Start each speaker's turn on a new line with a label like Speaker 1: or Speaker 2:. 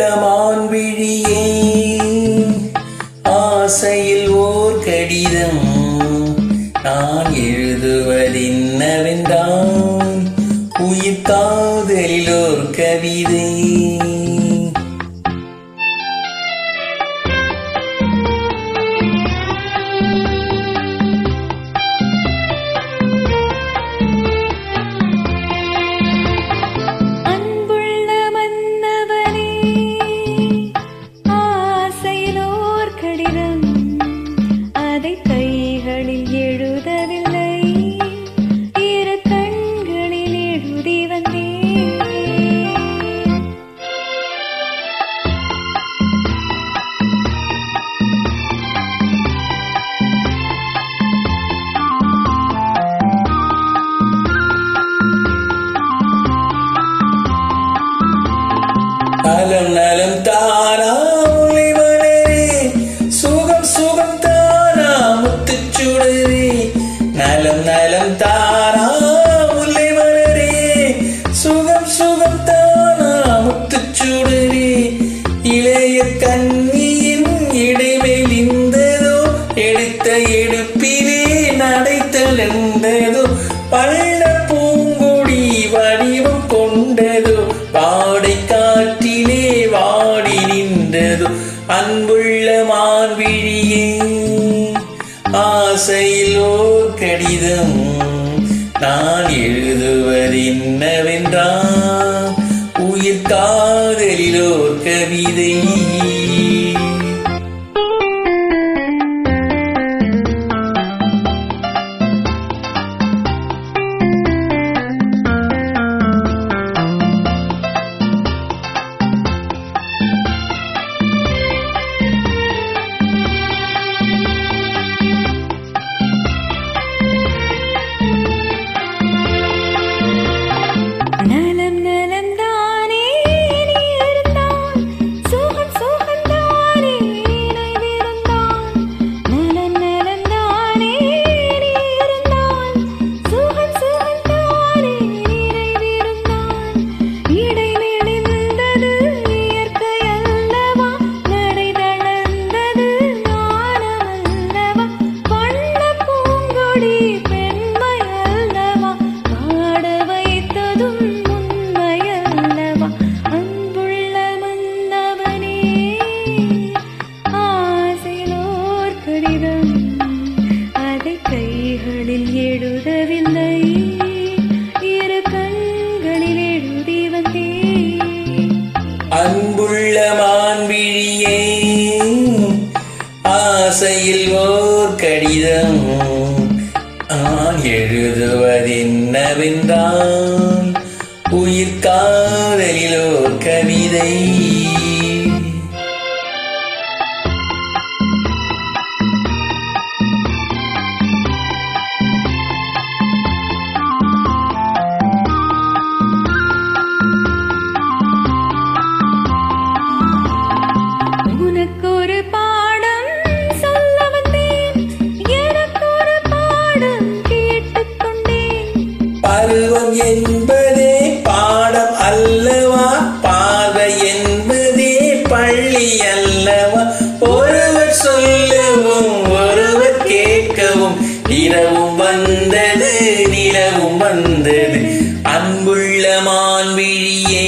Speaker 1: அன்புள்ள மான்விழியே, ஆசையில் ஓர் கடிதம் நான் எழுதுவதென்னவென்றால், உயிர் காதலில் ஓர் கவிதை. நலம் நலம் தானா ஒளிவளரே, சுகம் சுகம் தானா முத்துச்சுடரே. நலம் நலம் தானா ஒளிவளரே, சுகம் சுகம் தானா முத்துச்சுடரே. இளைய கண்ணியின் இடைவெளிந்ததோ, எடுத்த எடுப்பிலே நடைத்தலெந்ததோ. பள்ள பூங்கொடி வடிவம் கொண்டதோ, பாடை காற்றிலே வாடி நின்றதோ. அன்புள்ள மான்விழியே, ஆசையில் ஓர் கடிதம் நான் எழுதுவதென்னவென்றால், உயிர் காதலில் ஓர் கவிதை.
Speaker 2: அதை கைகளில் எழுதவில்லை, இரு கண்களில் எழுதி வந்தேன்.
Speaker 1: அன்புள்ள மான்விழியே, ஆசையில் ஓர் கடிதம் நான் எழுதுவதென்னவென்றால், உயிர் காதலில் ஓர் கவிதை. பருவம் என்பதே பாடம் அல்லவா, பார்வை என்பதே பள்ளி அல்லவா. ஒருவர் சொல்லவும் ஒருவர் கேட்கவும், இரவும் வந்தது நிலவும் வந்தது. அன்புள்ள மான்விழியே,